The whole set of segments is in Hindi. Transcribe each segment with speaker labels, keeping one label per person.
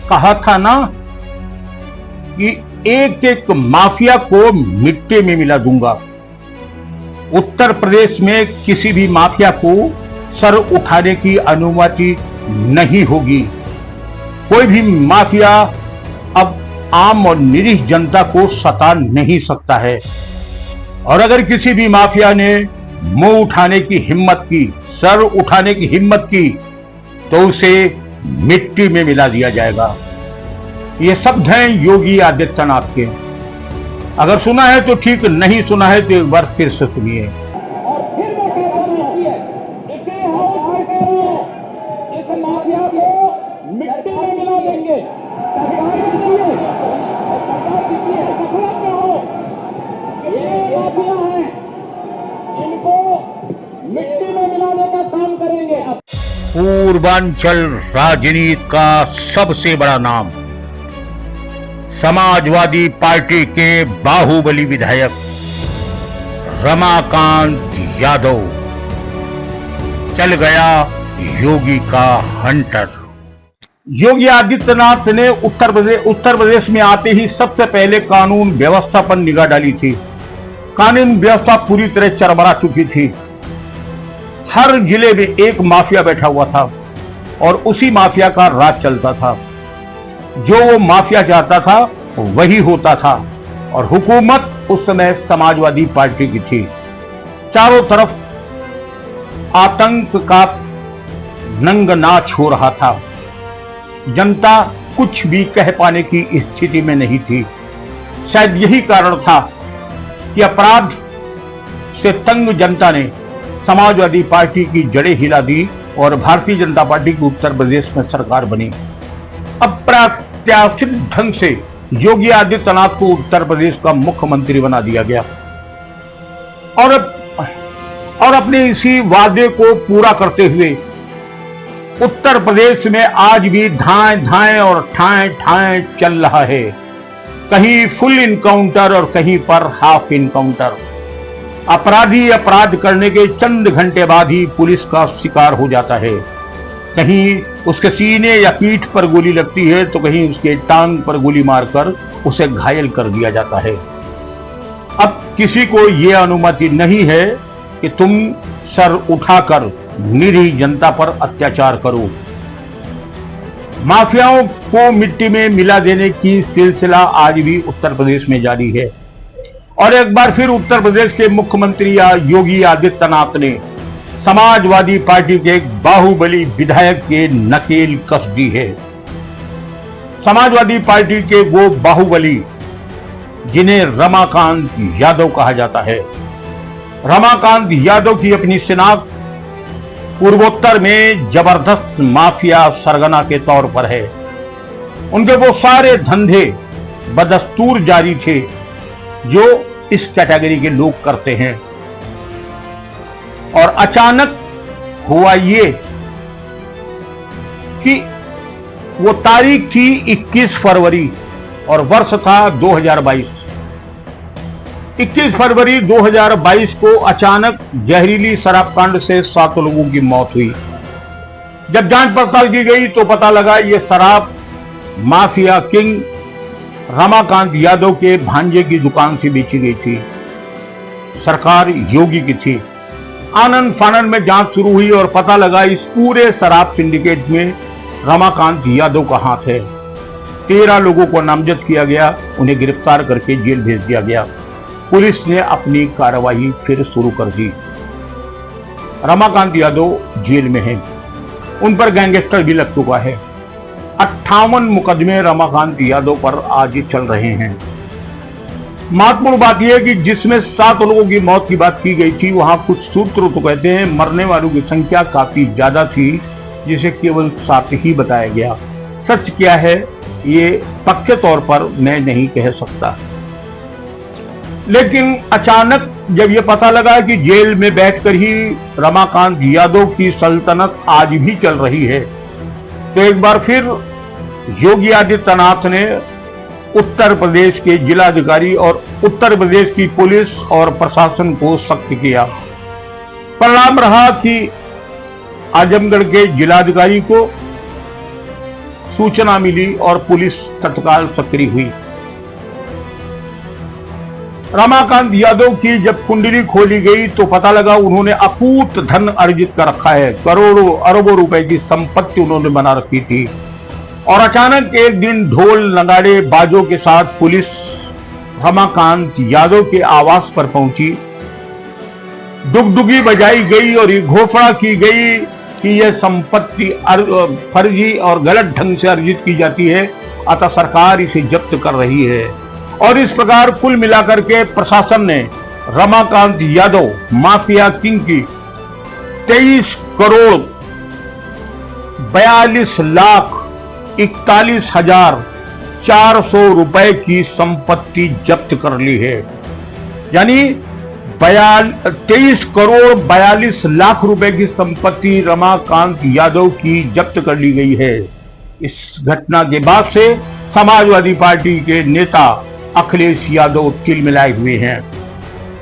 Speaker 1: कहा था ना कि एक एक माफिया को मिट्टी में मिला दूंगा। उत्तर प्रदेश में किसी भी माफिया को सर उठाने की अनुमति नहीं होगी। कोई भी माफिया अब आम और निरीह जनता को सता नहीं सकता है। और अगर किसी भी माफिया ने मुंह उठाने की हिम्मत की, सर उठाने की हिम्मत की, तो उसे मिट्टी में मिला दिया जाएगा। ये शब्द हैं योगी आदित्यनाथ के। अगर सुना है तो ठीक, नहीं सुना है तो एक बार फिर से सुनिए।
Speaker 2: और फिर मैं कहता हूं, इसे इस माफिया को मिट्टी में मिला देंगे। सरकार किसी है गफलत में हो, ये माफिया है, इनको मिट्टी में मिलाने का काम करेंगे।
Speaker 1: पूर्वांचल राजनीति का सबसे बड़ा नाम समाजवादी पार्टी के बाहुबली विधायक रमाकांत यादव चल गया योगी का हंटर। योगी आदित्यनाथ ने उत्तर प्रदेश में आते ही सबसे पहले कानून व्यवस्था पर निगाह डाली थी। कानून व्यवस्था पूरी तरह चरमरा चुकी थी। हर जिले में एक माफिया बैठा हुआ था और उसी माफिया का राज चलता था। जो वो माफिया चाहता था वही होता था और हुकूमत उस समय समाजवादी पार्टी की थी। चारों तरफ आतंक का नंगनाच हो रहा था। जनता कुछ भी कह पाने की स्थिति में नहीं थी। शायद यही कारण था कि अपराध से तंग जनता ने समाजवादी पार्टी की जड़ें हिला दी और भारतीय जनता पार्टी की उत्तर प्रदेश में सरकार बनी। अप्रत्याशित ढंग से योगी आदित्यनाथ को उत्तर प्रदेश का मुख्यमंत्री बना दिया गया और अपने इसी वादे को पूरा करते हुए उत्तर प्रदेश में आज भी धाएं धाएं और ठाएं ठाएं चल रहा है। कहीं फुल इनकाउंटर और कहीं पर हाफ इनकाउंटर। अपराधी अपराध करने के चंद घंटे बाद ही पुलिस का शिकार हो जाता है। कहीं उसके सीने या पीठ पर गोली लगती है तो कहीं उसके टांग पर गोली मारकर उसे घायल कर दिया जाता है। अब किसी को यह अनुमति नहीं है कि तुम सर उठाकर निरीह जनता पर अत्याचार करो। माफियाओं को मिट्टी में मिला देने की सिलसिला आज भी उत्तर प्रदेश में जारी है और एक बार फिर उत्तर प्रदेश के मुख्यमंत्री योगी आदित्यनाथ ने समाजवादी पार्टी के एक बाहुबली विधायक के नकेल कस दी है। समाजवादी पार्टी के वो बाहुबली जिन्हें रमाकांत यादव कहा जाता है। रमाकांत यादव की अपनी शिनाख्त पूर्वोत्तर में जबरदस्त माफिया सरगना के तौर पर है। उनके वो सारे धंधे बदस्तूर जारी थे जो इस कैटेगरी के लोग करते हैं। और अचानक हुआ ये कि वो तारीख थी 21 फरवरी और वर्ष था 2022। 21 फरवरी 2022 को अचानक जहरीली शराब कांड से 7 लोगों की मौत हुई। जब जांच पड़ताल की गई तो पता लगा ये शराब माफिया किंग रमाकांत यादव के भांजे की दुकान से बेची गई थी। सरकार योगी की थी। आनंद फानंद में जांच शुरू हुई और पता लगा इस पूरे शराब सिंडिकेट में रमाकांत यादव का हाथ है। 13 लोगों को नामजद किया गया, उन्हें गिरफ्तार करके जेल भेज दिया गया। पुलिस ने अपनी कार्रवाई फिर शुरू कर दी। रमाकांत यादव जेल में हैं। उन पर गैंगस्टर भी लग चुका है। 58 मुकदमे रमाकांत यादव पर आज चल रहे हैं। महत्वपूर्ण बात यह है कि जिसमें 7 लोगों की मौत की बात की गई थी, वहां कुछ सूत्र तो कहते हैं मरने वालों की संख्या काफी ज्यादा थी, जिसे केवल 7 ही बताया गया। सच क्या है ये पक्के तौर पर मैं नहीं कह सकता, लेकिन अचानक जब ये पता लगा कि जेल में बैठकर ही रमाकांत यादव की सल्तनत आज भी चल रही है, तो एक बार फिर योगी आदित्यनाथ ने उत्तर प्रदेश के जिलाधिकारी और उत्तर प्रदेश की पुलिस और प्रशासन को सख्त किया। परिणाम रहा कि आजमगढ़ के जिलाधिकारी को सूचना मिली और पुलिस तत्काल सक्रिय हुई। रमाकांत यादव की जब कुंडली खोली गई तो पता लगा उन्होंने अकूत धन अर्जित कर रखा है। करोड़ों अरबों रुपए की संपत्ति उन्होंने बना रखी थी। और अचानक एक दिन ढोल नगाड़े बाजों के साथ पुलिस रमाकांत यादव के आवास पर पहुंची। डुगडुगी बजाई गई और ये घोषणा की गई कि यह संपत्ति फर्जी और गलत ढंग से अर्जित की जाती है, अतः सरकार इसे जब्त कर रही है। और इस प्रकार कुल मिलाकर के प्रशासन ने रमाकांत यादव माफिया किंग की 23 करोड़ 42,41,400 रुपए की संपत्ति जब्त कर ली है। यानी 23 करोड़ 42 लाख रुपए की संपत्ति रमाकांत यादव की जब्त कर ली गई है। इस घटना के बाद से समाजवादी पार्टी के नेता अखिलेश यादव तिलमिलाए हुए हैं,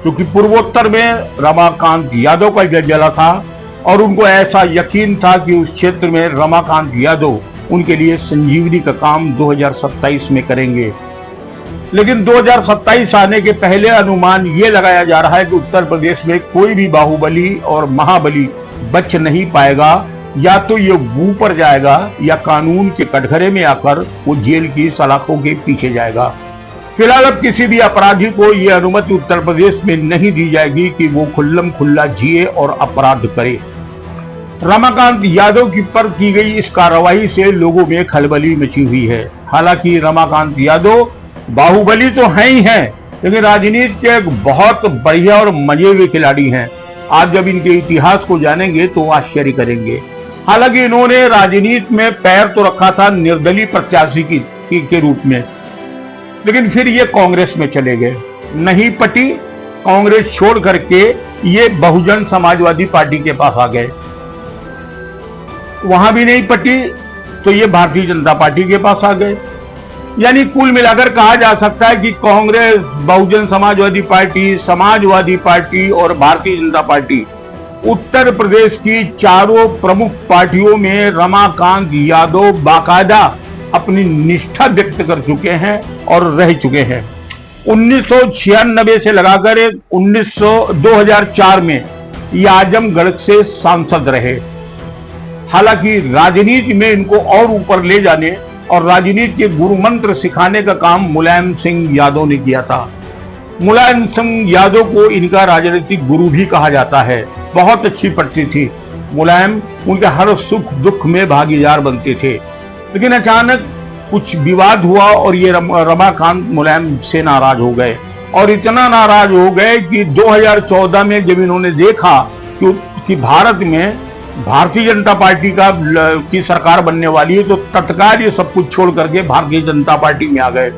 Speaker 1: क्योंकि पूर्वोत्तर में रमाकांत यादव का जला था और उनको ऐसा यकीन था कि उस क्षेत्र में रमाकांत यादव उनके लिए संजीवनी का काम 2027 में करेंगे। लेकिन 2027 आने के पहले अनुमान ये लगाया जा रहा है कि उत्तर प्रदेश में कोई भी बाहुबली और महाबली बच नहीं पाएगा। या तो ये ऊपर जाएगा या कानून के कटघरे में आकर वो जेल की सलाखों के पीछे जाएगा। फिलहाल अब किसी भी अपराधी को यह अनुमति उत्तर प्रदेश में नहीं दी जाएगी कि वो खुल्लम खुल्ला जिए और अपराध करे। रमाकांत यादव की पर की गई इस कार्रवाई से लोगों में खलबली मची हुई है। हालांकि रमाकांत यादव बाहुबली तो हैं ही हैं, लेकिन राजनीति के एक बहुत बढ़िया और मजे हुए खिलाड़ी हैं। आज जब इनके इतिहास को जानेंगे तो आश्चर्य करेंगे। हालांकि इन्होंने राजनीति में पैर तो रखा था निर्दलीय प्रत्याशी के रूप में, लेकिन फिर ये कांग्रेस में चले गए। नहीं पटी कांग्रेस छोड़ करके ये बहुजन समाजवादी पार्टी के पास आ गए। वहां भी नहीं पटी तो ये भारतीय जनता पार्टी के पास आ गए। यानी कुल मिलाकर कहा जा सकता है कि कांग्रेस, बहुजन समाजवादी पार्टी और भारतीय जनता पार्टी उत्तर प्रदेश की चारों प्रमुख पार्टियों में रमाकांत यादव बाकायदा अपनी निष्ठा व्यक्त कर चुके हैं और रह चुके हैं। 1996 से लगाकर 2004 में ये आजमगढ़ से सांसद रहे। हालांकि राजनीति में इनको और ऊपर ले जाने और राजनीति के गुरु मंत्र सिखाने का काम मुलायम सिंह यादव ने किया था। मुलायम सिंह यादव को इनका राजनीतिक गुरु भी कहा जाता है। बहुत अच्छी पटती थी। मुलायम उनके हर सुख दुख में भागीदार बनते थे। लेकिन अचानक कुछ विवाद हुआ और ये रमाकांत मुलायम से नाराज हो गए, और इतना नाराज हो गए कि 2014 में जब इन्होंने देखा कि भारत में भारतीय जनता पार्टी की सरकार बनने वाली है, तो तत्काल ये सब कुछ छोड़ करके भारतीय जनता पार्टी में आ गए।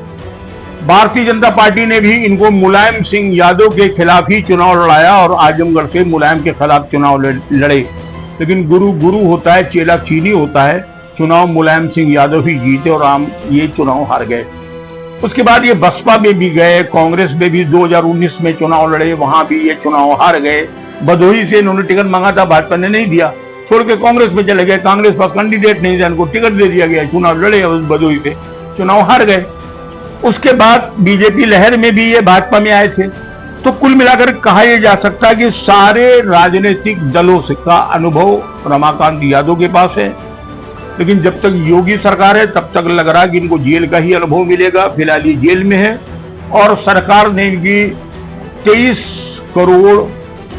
Speaker 1: भारतीय जनता पार्टी ने भी इनको मुलायम सिंह यादव के खिलाफ ही चुनाव लड़ाया और आजमगढ़ से मुलायम के खिलाफ चुनाव लड़े। लेकिन गुरु गुरु होता है, चेला चीनी होता है। चुनाव मुलायम सिंह यादव ही जीते और ये चुनाव हार गए। उसके बाद ये बसपा में भी गए, कांग्रेस में भी 2019 में चुनाव लड़े, वहां भी ये चुनाव हार गए। भदोही से इन्होंने टिकट मांगा था, भाजपा ने नहीं दिया, छोड़ के कांग्रेस में चले गए। कांग्रेस पास कैंडिडेट नहीं था, इनको टिकट दे दिया गया, चुनाव लड़े, भदोही से चुनाव हार गए। उसके बाद बीजेपी लहर में भी ये भाजपा में आए थे। तो कुल मिलाकर कहा यह जा सकता है कि सारे राजनीतिक दलों से का अनुभव रमाकांत यादव के पास है। लेकिन जब तक योगी सरकार है तब तक लग रहा है कि इनको जेल का ही अनुभव मिलेगा। फिलहाल ये जेल में है और सरकार ने इनकी 23 करोड़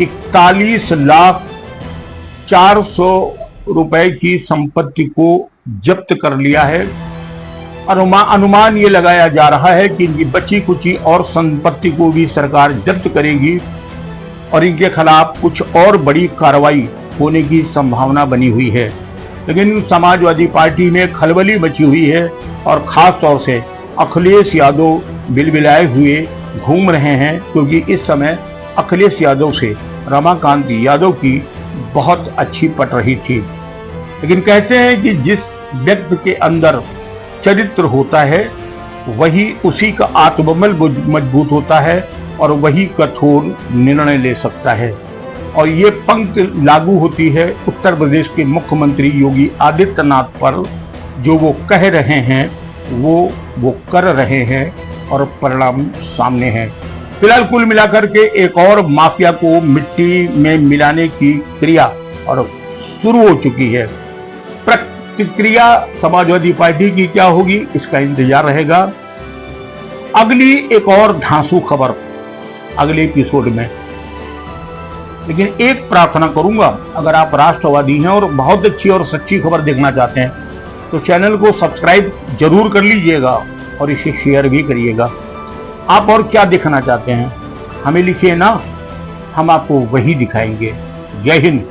Speaker 1: 41,400 रुपए की संपत्ति को जब्त कर लिया है। अनुमान ये लगाया जा रहा है कि इनकी बची कुची और संपत्ति को भी सरकार जब्त करेगी और इनके खिलाफ कुछ और बड़ी कार्रवाई होने की संभावना बनी हुई है। लेकिन समाजवादी पार्टी में खलबली मची हुई है और खास तौर से अखिलेश यादव बिलबिलाए हुए घूम रहे हैं, क्योंकि इस समय अखिलेश यादव से रमाकांत यादव की बहुत अच्छी पट रही थी। लेकिन कहते हैं कि जिस व्यक्ति के अंदर चरित्र होता है वही उसी का आत्मबल मजबूत होता है और वही कठोर निर्णय ले सकता है। और ये पंक्ति लागू होती है उत्तर प्रदेश के मुख्यमंत्री योगी आदित्यनाथ पर, जो वो कह रहे हैं वो कर रहे हैं और परिणाम सामने है। फिलहाल कुल मिलाकर के एक और माफिया को मिट्टी में मिलाने की क्रिया और शुरू हो चुकी है। प्रतिक्रिया समाजवादी पार्टी की क्या होगी, इसका इंतजार रहेगा। अगली एक और धांसू खबर अगले एपिसोड में। लेकिन एक प्रार्थना करूंगा, अगर आप राष्ट्रवादी हैं और बहुत अच्छी और सच्ची खबर देखना चाहते हैं तो चैनल को सब्सक्राइब जरूर कर लीजिएगा और इसे शेयर भी करिएगा। आप और क्या देखना चाहते हैं हमें लिखिए ना, हम आपको वही दिखाएंगे। जय हिंद।